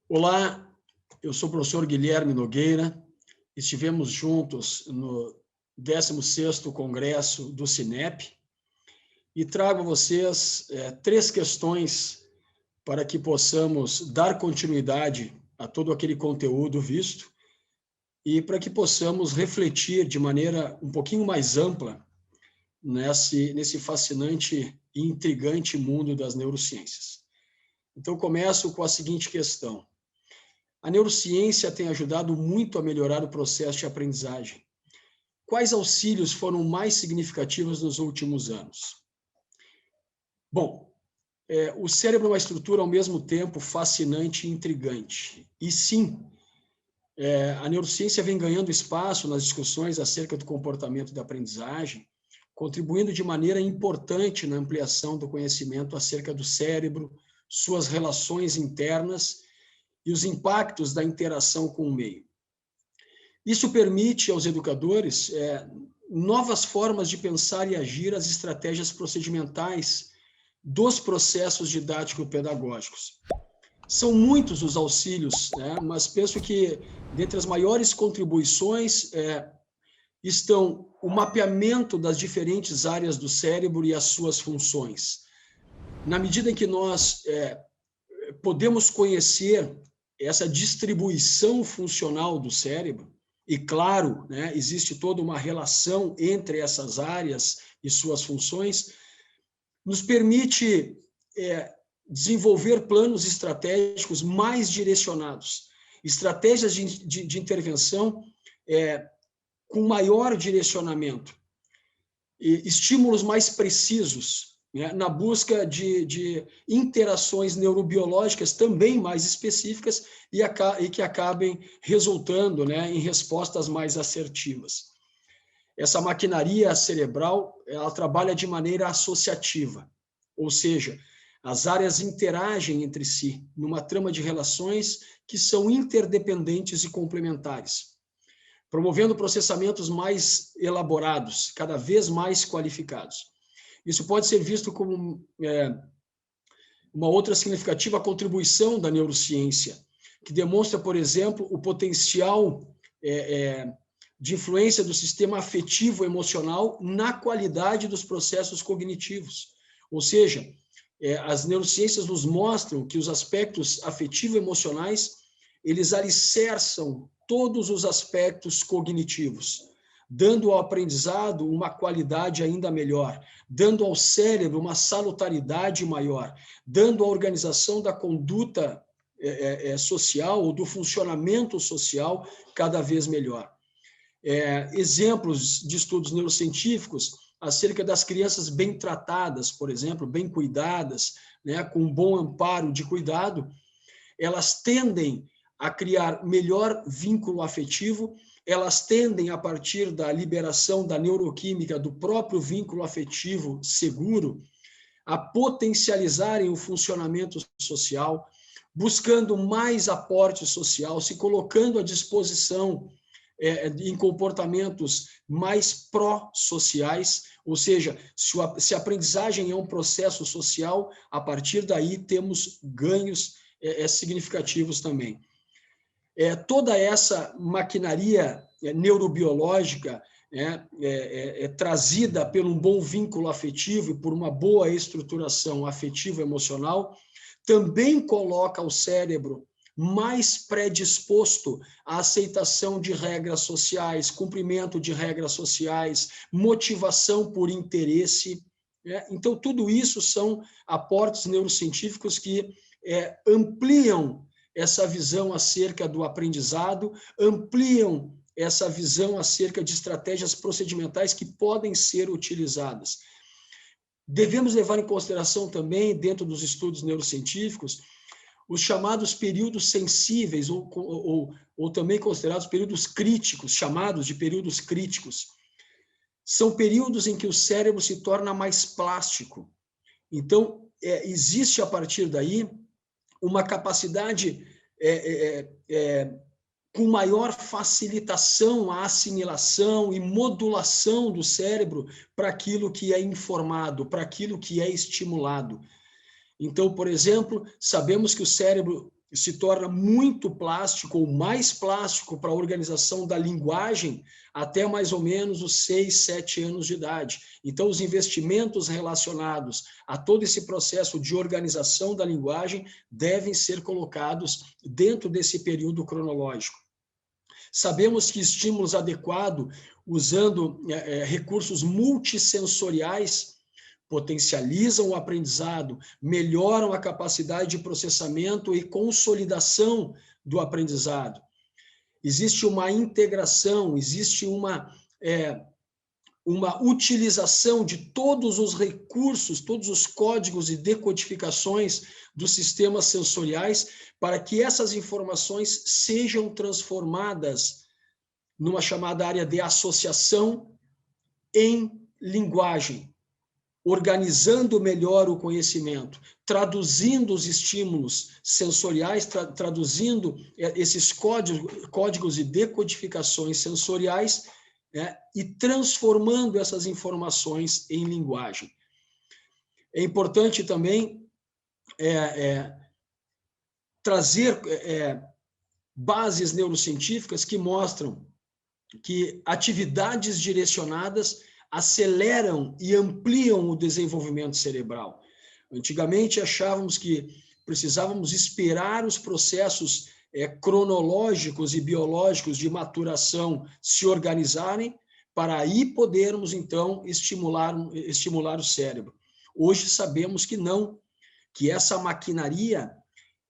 Olá, eu sou o professor Guilherme Nogueira. Estivemos juntos no 16º Congresso do Cinep e trago a vocês três questões para que possamos dar continuidade a todo aquele conteúdo visto e para que possamos refletir de maneira um pouquinho mais ampla nesse fascinante e intrigante mundo das neurociências. Então, começo com a seguinte questão. A neurociência tem ajudado muito a melhorar o processo de aprendizagem. Quais auxílios foram mais significativos nos últimos anos? Bom, o cérebro é uma estrutura ao mesmo tempo fascinante e intrigante. E sim, a neurociência vem ganhando espaço nas discussões acerca do comportamento da aprendizagem, contribuindo de maneira importante na ampliação do conhecimento acerca do cérebro, suas relações internas e os impactos da interação com o meio. Isso permite aos educadores novas formas de pensar e agir as estratégias procedimentais dos processos didático-pedagógicos. São muitos os auxílios, mas penso que, dentre as maiores contribuições, estão o mapeamento das diferentes áreas do cérebro e as suas funções. Na medida em que nós podemos conhecer essa distribuição funcional do cérebro, e claro, existe toda uma relação entre essas áreas e suas funções, nos permite desenvolver planos estratégicos mais direcionados, estratégias de intervenção com maior direcionamento, estímulos mais precisos, na busca de interações neurobiológicas também mais específicas e que acabem resultando em respostas mais assertivas. Essa maquinaria cerebral, ela trabalha de maneira associativa, ou seja, as áreas interagem entre si numa trama de relações que são interdependentes e complementares, promovendo processamentos mais elaborados, cada vez mais qualificados. Isso pode ser visto como uma outra significativa contribuição da neurociência, que demonstra, por exemplo, o potencial de influência do sistema afetivo emocional na qualidade dos processos cognitivos. Ou seja, as neurociências nos mostram que os aspectos afetivo-emocionais, eles alicerçam todos os aspectos cognitivos, dando ao aprendizado uma qualidade ainda melhor, dando ao cérebro uma salutaridade maior, dando à organização da conduta social ou do funcionamento social cada vez melhor. Exemplos de estudos neurocientíficos acerca das crianças bem tratadas, por exemplo, bem cuidadas, com um bom amparo de cuidado, elas tendem a criar melhor vínculo afetivo, elas tendem, a partir da liberação da neuroquímica do próprio vínculo afetivo seguro, a potencializarem o funcionamento social, buscando mais aporte social, se colocando à disposição em comportamentos mais pró-sociais, ou seja, se a aprendizagem é um processo social, a partir daí temos ganhos significativos também. Toda essa maquinaria neurobiológica trazida por um bom vínculo afetivo e por uma boa estruturação afetivo-emocional, também coloca o cérebro mais predisposto à aceitação de regras sociais, cumprimento de regras sociais, motivação por interesse. Então, tudo isso são aportes neurocientíficos que ampliam essa visão acerca do aprendizado, ampliam essa visão acerca de estratégias procedimentais que podem ser utilizadas. Devemos levar em consideração também, dentro dos estudos neurocientíficos, os chamados períodos sensíveis, ou também considerados períodos críticos, chamados de períodos críticos. São períodos em que o cérebro se torna mais plástico. Então, existe, a partir daí, uma capacidade com maior facilitação à assimilação e modulação do cérebro para aquilo que é informado, para aquilo que é estimulado. Então, por exemplo, sabemos que o cérebro se torna muito plástico ou mais plástico para a organização da linguagem até mais ou menos os 6, 7 anos de idade. Então, os investimentos relacionados a todo esse processo de organização da linguagem devem ser colocados dentro desse período cronológico. Sabemos que estímulos adequados, usando recursos multissensoriais, potencializam o aprendizado, melhoram a capacidade de processamento e consolidação do aprendizado. Existe uma integração, existe uma utilização de todos os recursos, todos os códigos e decodificações dos sistemas sensoriais para que essas informações sejam transformadas numa chamada área de associação em linguagem, organizando melhor o conhecimento, traduzindo os estímulos sensoriais, traduzindo esses códigos e decodificações sensoriais, e transformando essas informações em linguagem. É importante também trazer bases neurocientíficas que mostram que atividades direcionadas aceleram e ampliam o desenvolvimento cerebral. Antigamente achávamos que precisávamos esperar os processos cronológicos e biológicos de maturação se organizarem para aí podermos, então, estimular o cérebro. Hoje sabemos que não, que essa maquinaria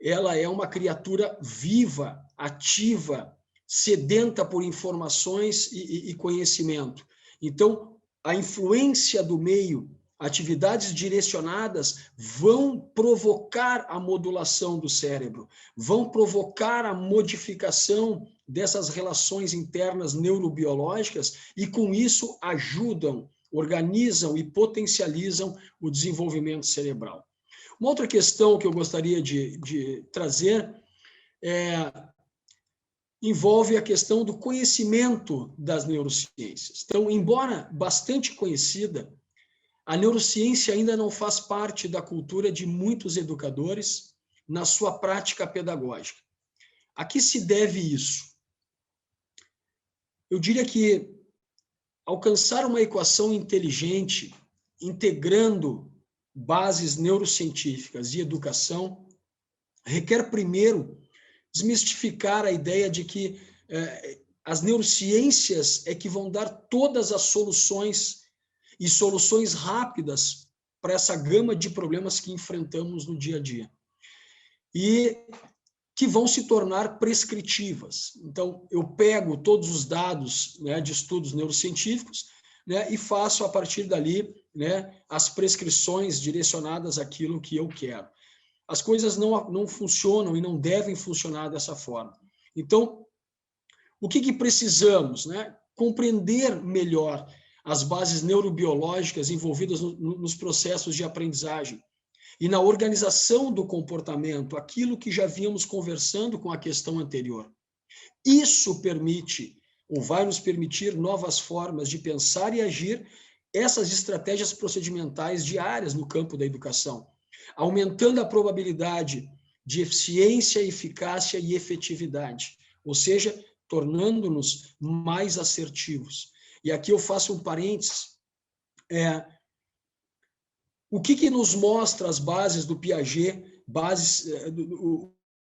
ela é uma criatura viva, ativa, sedenta por informações e conhecimento. Então, a influência do meio, atividades direcionadas vão provocar a modulação do cérebro, vão provocar a modificação dessas relações internas neurobiológicas e, com isso, ajudam, organizam e potencializam o desenvolvimento cerebral. Uma outra questão que eu gostaria de trazer envolve a questão do conhecimento das neurociências. Então, embora bastante conhecida, a neurociência ainda não faz parte da cultura de muitos educadores na sua prática pedagógica. A que se deve isso? Eu diria que alcançar uma equação inteligente, integrando bases neurocientíficas e educação, requer primeiro desmistificar a ideia de que as neurociências é que vão dar todas as soluções e soluções rápidas para essa gama de problemas que enfrentamos no dia a dia e que vão se tornar prescritivas. Então, eu pego todos os dados de estudos neurocientíficos e faço, a partir dali, as prescrições direcionadas àquilo que eu quero. As coisas não funcionam e não devem funcionar dessa forma. Então, o que precisamos? Compreender melhor as bases neurobiológicas envolvidas nos processos de aprendizagem e na organização do comportamento, aquilo que já vínhamos conversando com a questão anterior. Isso permite, ou vai nos permitir, novas formas de pensar e agir essas estratégias procedimentais diárias no campo da educação, aumentando a probabilidade de eficiência, eficácia e efetividade, ou seja, tornando-nos mais assertivos. E aqui eu faço um parênteses. O que nos mostra as bases do Piaget,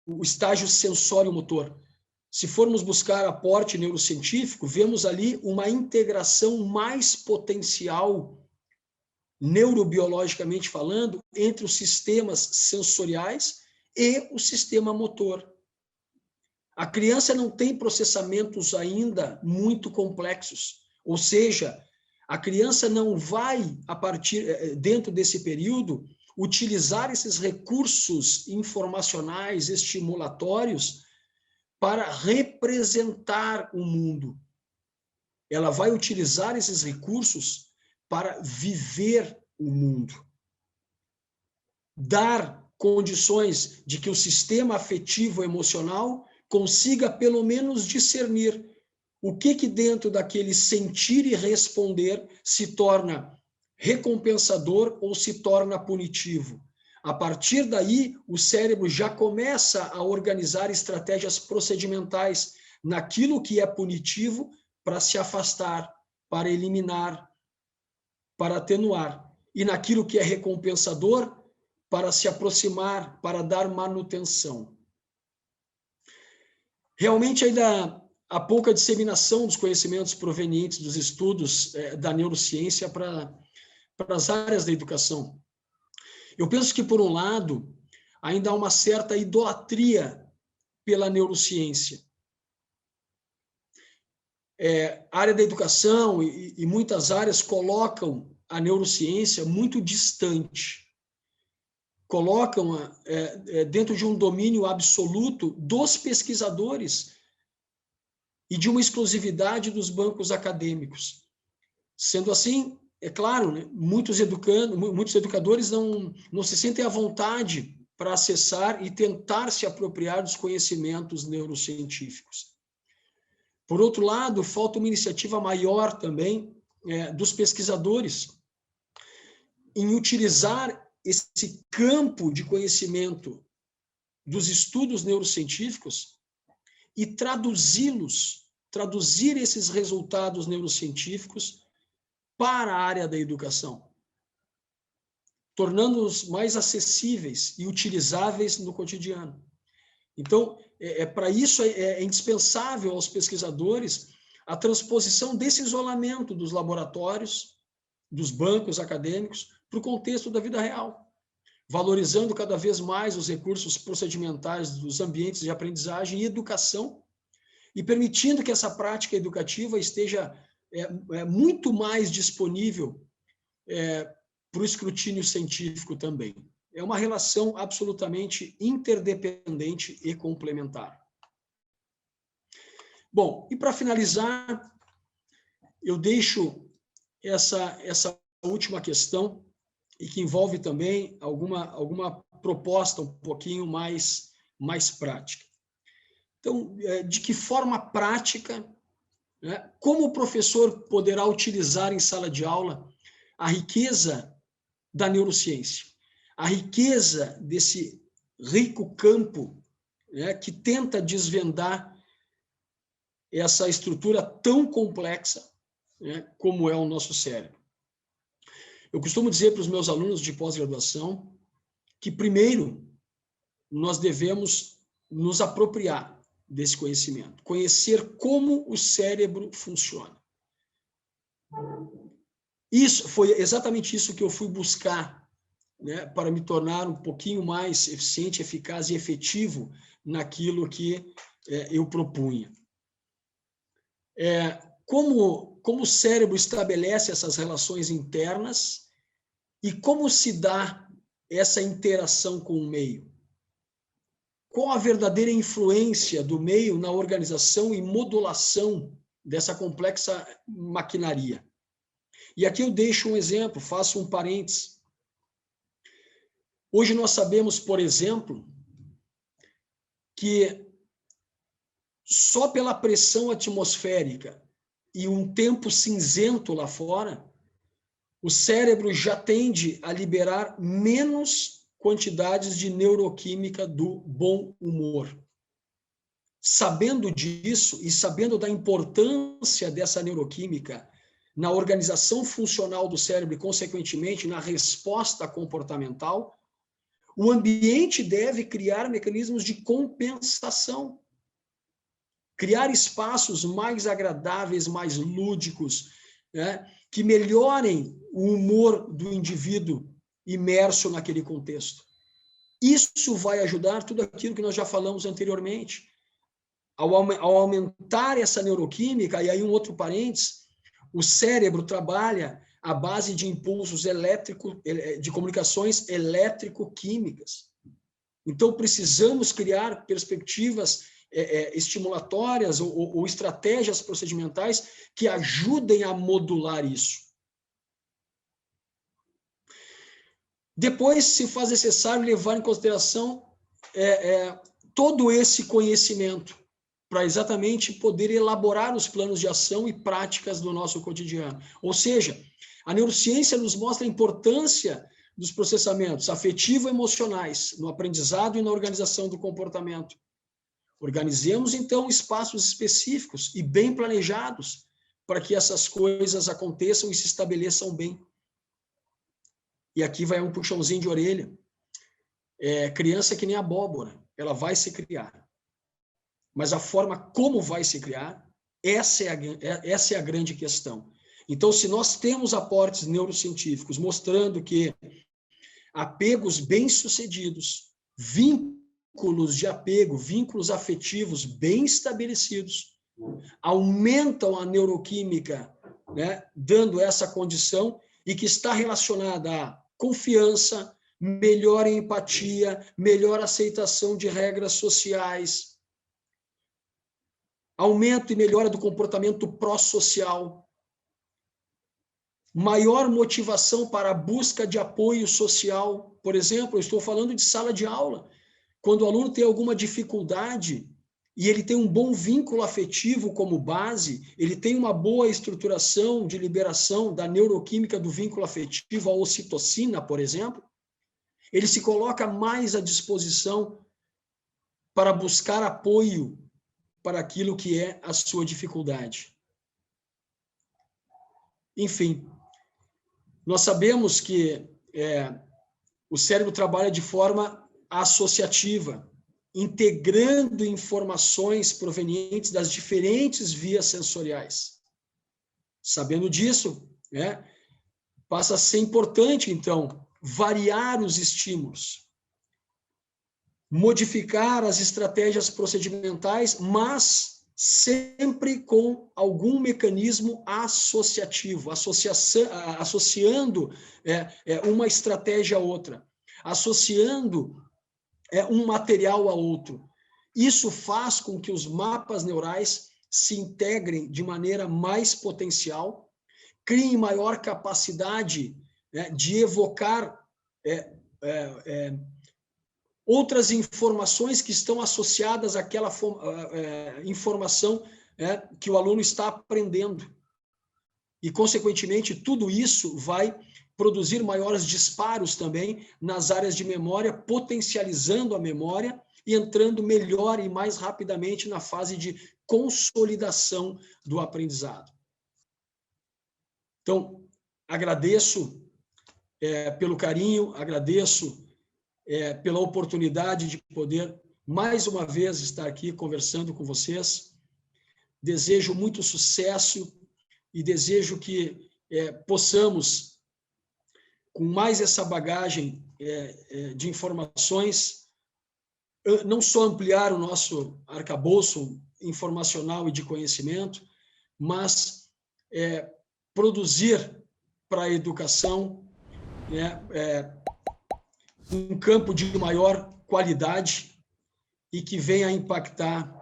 o estágio sensório-motor? Se formos buscar aporte neurocientífico, vemos ali uma integração mais potencial, neurobiologicamente falando, entre os sistemas sensoriais e o sistema motor. A criança não tem processamentos ainda muito complexos, ou seja, a criança não vai, dentro desse período, utilizar esses recursos informacionais, estimulatórios, para representar o mundo. Ela vai utilizar esses recursos para viver o mundo. Dar condições de que o sistema afetivo emocional consiga, pelo menos, discernir o que dentro daquele sentir e responder se torna recompensador ou se torna punitivo. A partir daí, o cérebro já começa a organizar estratégias procedimentais naquilo que é punitivo para se afastar, para eliminar, para atenuar. E naquilo que é recompensador, para se aproximar, para dar manutenção. Realmente, ainda há pouca disseminação dos conhecimentos provenientes dos estudos da neurociência para as áreas da educação. Eu penso que, por um lado, ainda há uma certa idolatria pela neurociência. A área da educação e muitas áreas colocam a neurociência muito distante. Colocam dentro de um domínio absoluto dos pesquisadores e de uma exclusividade dos bancos acadêmicos. Sendo assim, é claro, né, muitos educadores não se sentem à vontade para acessar e tentar se apropriar dos conhecimentos neurocientíficos. Por outro lado, falta uma iniciativa maior também dos pesquisadores em utilizar esse campo de conhecimento dos estudos neurocientíficos e traduzir esses resultados neurocientíficos para a área da educação, tornando-os mais acessíveis e utilizáveis no cotidiano. Então, para isso é indispensável aos pesquisadores a transposição desse isolamento dos laboratórios, dos bancos acadêmicos, para o contexto da vida real, valorizando cada vez mais os recursos procedimentais dos ambientes de aprendizagem e educação, e permitindo que essa prática educativa esteja muito mais disponível para o escrutínio científico também. É uma relação absolutamente interdependente e complementar. Bom, e para finalizar, eu deixo essa última questão, e que envolve também alguma proposta um pouquinho mais prática. Então, de que forma prática, né, como o professor poderá utilizar em sala de aula a riqueza da neurociência, a riqueza desse rico campo, né, que tenta desvendar essa estrutura tão complexa, né, como é o nosso cérebro. Eu costumo dizer para os meus alunos de pós-graduação que, primeiro, nós devemos nos apropriar desse conhecimento, conhecer como o cérebro funciona. Isso foi exatamente isso que eu fui buscar, né, para me tornar um pouquinho mais eficiente, eficaz e efetivo naquilo que eu propunha. Como o cérebro estabelece essas relações internas e como se dá essa interação com o meio. Qual a verdadeira influência do meio na organização e modulação dessa complexa maquinaria? E aqui eu deixo um exemplo, faço um parênteses. Hoje nós sabemos, por exemplo, que só pela pressão atmosférica e um tempo cinzento lá fora, o cérebro já tende a liberar menos quantidades de neuroquímica do bom humor. Sabendo disso e sabendo da importância dessa neuroquímica na organização funcional do cérebro e, consequentemente, na resposta comportamental, o ambiente deve criar mecanismos de compensação, criar espaços mais agradáveis, mais lúdicos, né, que melhorem o humor do indivíduo imerso naquele contexto. Isso vai ajudar tudo aquilo que nós já falamos anteriormente. Ao aumentar essa neuroquímica, e aí um outro parênteses, o cérebro trabalha à base de impulsos elétricos, de comunicações elétrico-químicas. Então, precisamos criar perspectivas estimulatórias ou estratégias procedimentais que ajudem a modular isso. Depois, se faz necessário levar em consideração todo esse conhecimento para exatamente poder elaborar os planos de ação e práticas do nosso cotidiano. Ou seja, a neurociência nos mostra a importância dos processamentos afetivo-emocionais no aprendizado e na organização do comportamento. Organizemos, então, espaços específicos e bem planejados para que essas coisas aconteçam e se estabeleçam bem. E aqui vai um puxãozinho de orelha. Criança é que nem abóbora, ela vai se criar. Mas a forma como vai se criar, essa é a grande questão. Então, se nós temos aportes neurocientíficos mostrando que apegos bem-sucedidos, vínculos de apego, vínculos afetivos bem estabelecidos, aumentam a neuroquímica, né, dando essa condição, e que está relacionada à confiança, melhor empatia, melhor aceitação de regras sociais, aumento e melhora do comportamento pró-social, maior motivação para a busca de apoio social. Por exemplo, eu estou falando de sala de aula. Quando o aluno tem alguma dificuldade e ele tem um bom vínculo afetivo como base, ele tem uma boa estruturação de liberação da neuroquímica do vínculo afetivo, a ocitocina, por exemplo, ele se coloca mais à disposição para buscar apoio para aquilo que é a sua dificuldade. Enfim, nós sabemos que o cérebro trabalha de forma associativa, integrando informações provenientes das diferentes vias sensoriais. Sabendo disso, passa a ser importante, então, variar os estímulos, modificar as estratégias procedimentais, mas sempre com algum mecanismo associativo, associando uma estratégia a outra, associando um material a outro. Isso faz com que os mapas neurais se integrem de maneira mais potencial, criem maior capacidade de evocar outras informações que estão associadas àquela informação que o aluno está aprendendo. E, consequentemente, tudo isso vai produzir maiores disparos também nas áreas de memória, potencializando a memória e entrando melhor e mais rapidamente na fase de consolidação do aprendizado. Então, agradeço pelo carinho, agradeço pela oportunidade de poder, mais uma vez, estar aqui conversando com vocês. Desejo muito sucesso e desejo que possamos, com mais essa bagagem de informações, não só ampliar o nosso arcabouço informacional e de conhecimento, mas produzir para a educação um campo de maior qualidade e que venha a impactar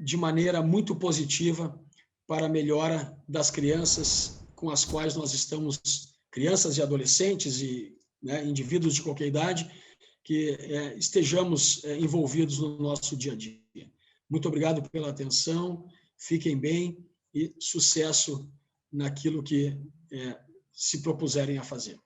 de maneira muito positiva para a melhora das crianças com as quais nós estamos, crianças e adolescentes e indivíduos de qualquer idade, que estejamos envolvidos no nosso dia a dia. Muito obrigado pela atenção, fiquem bem e sucesso naquilo que se propuserem a fazer.